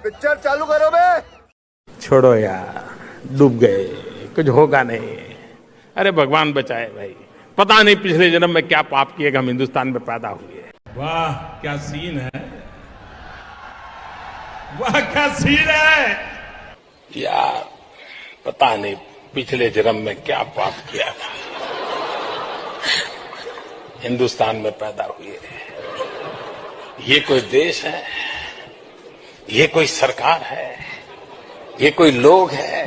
Picture चालू करो बे। छोड़ो यार, डूब गए, कुछ होगा नहीं। अरे भगवान बचाए भाई, पता नहीं पिछले जन्म में क्या पाप किए हम हिंदुस्तान में पैदा हुए। वाह क्या सीन है, वाह क्या सीन है यार, पता नहीं पिछले जन्म में क्या पाप किया था, हिंदुस्तान में पैदा हुए। ये कोई देश है, ये कोई सरकार है, ये कोई लोग है?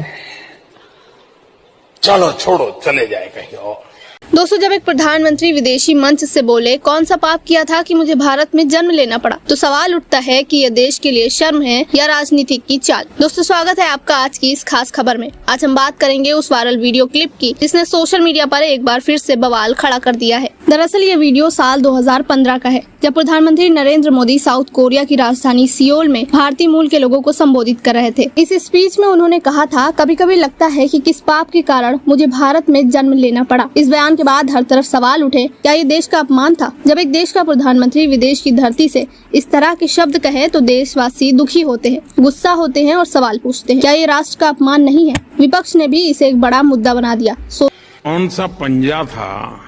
चलो छोड़ो, चले जाए कहीं और। दोस्तों, जब एक प्रधानमंत्री विदेशी मंच से बोले कौन सा पाप किया था कि मुझे भारत में जन्म लेना पड़ा, तो सवाल उठता है कि यह देश के लिए शर्म है या राजनीति की चाल। दोस्तों, स्वागत है आपका आज की इस खास खबर में। आज हम बात करेंगे उस वायरल वीडियो क्लिप की जिसने सोशल मीडिया पर एक बार फिर से बवाल खड़ा कर दिया है। दरअसल ये वीडियो साल 2015 का है, जब प्रधानमंत्री नरेंद्र मोदी साउथ कोरिया की राजधानी सियोल में भारतीय मूल के लोगों को संबोधित कर रहे थे। इस स्पीच में उन्होंने कहा था, कभी कभी लगता है कि किस पाप के कारण मुझे भारत में जन्म लेना पड़ा। इस बयान के बाद हर तरफ सवाल उठे, क्या ये देश का अपमान था? जब एक देश का प्रधानमंत्री विदेश की धरती से इस तरह के शब्द कहे तो देशवासी दुखी होते हैं, गुस्सा होते हैं और सवाल पूछते हैं, क्या ये राष्ट्र का अपमान नहीं है? विपक्ष ने भी इसे एक बड़ा मुद्दा बना दिया। कौन सा पंजा था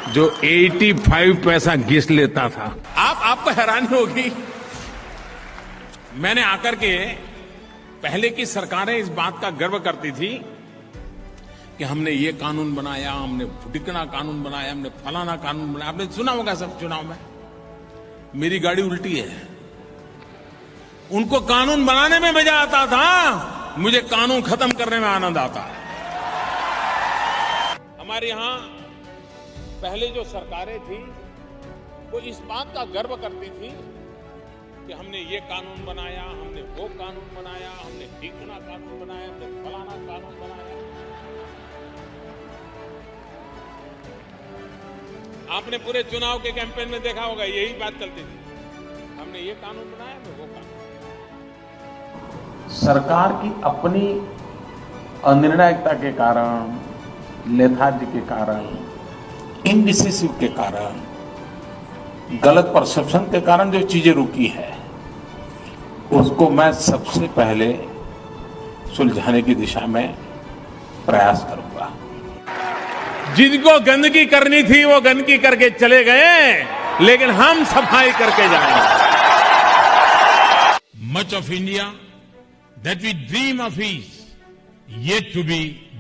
जो 85 पैसा घिस लेता था? आपको हैरानी होगी, मैंने आकर के, पहले की सरकारें इस बात का गर्व करती थी कि हमने ये कानून बनाया, हमने ढिकना कानून बनाया, हमने फलाना कानून बनाया। आपने सुना होगा सब चुनाव में। मेरी गाड़ी उल्टी है। उनको कानून बनाने में मजा आता था, मुझे कानून खत्म करने में आनंद आता है। हमारे यहां पहले जो सरकारें थी वो इस बात का गर्व करती थी कि हमने ये कानून बनाया, हमने वो कानून बनाया, हमने ढिकना कानून बनाया, हमने फलाना कानून बनाया। आपने पूरे चुनाव के कैंपेन में देखा होगा, यही बात चलती थी, हमने ये कानून बनाया, हमने वो कानून। सरकार की अपनी अनिर्णायकता के कारण, लेथार्जी के कारण, इनडिसिसिव के कारण, गलत परसेप्शन के कारण जो चीजें रुकी है, उसको मैं सबसे पहले सुलझाने की दिशा में प्रयास करूंगा। जिनको गंदगी करनी थी वो गंदगी करके चले गए, लेकिन हम सफाई करके जाएंगे। Much of India that we dream of is yet to be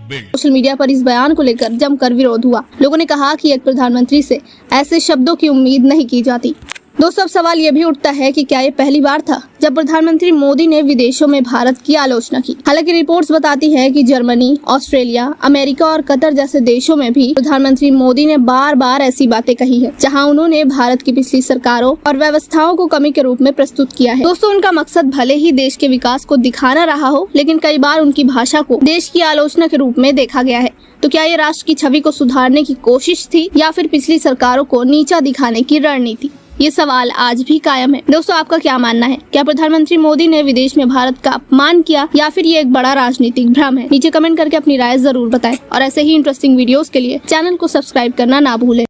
build. Social media पर इस बयान को लेकर जमकर विरोध हुआ। लोगों ने कहा कि एक प्रधानमंत्री से ऐसे शब्दों की उम्मीद नहीं की जाती। दोस्तों, अब सवाल ये भी उठता है कि क्या ये पहली बार था जब प्रधानमंत्री मोदी ने विदेशों में भारत की आलोचना की? हालांकि रिपोर्ट्स बताती है कि जर्मनी, ऑस्ट्रेलिया, अमेरिका और कतर जैसे देशों में भी प्रधानमंत्री मोदी ने बार बार ऐसी बातें कही है, जहां उन्होंने भारत की पिछली सरकारों और व्यवस्थाओं को कमी के रूप में प्रस्तुत किया है। दोस्तों, उनका मकसद भले ही देश के विकास को दिखाना रहा हो, लेकिन कई बार उनकी भाषा को देश की आलोचना के रूप में देखा गया है। तो क्या ये राष्ट्र की छवि को सुधारने की कोशिश थी या फिर पिछली सरकारों को नीचा दिखाने की रणनीति? ये सवाल आज भी कायम है। दोस्तों, आपका क्या मानना है? क्या प्रधानमंत्री मोदी ने विदेश में भारत का अपमान किया या फिर ये एक बड़ा राजनीतिक भ्रम है? नीचे कमेंट करके अपनी राय जरूर बताएं और ऐसे ही इंटरेस्टिंग वीडियोस के लिए चैनल को सब्सक्राइब करना ना भूलें।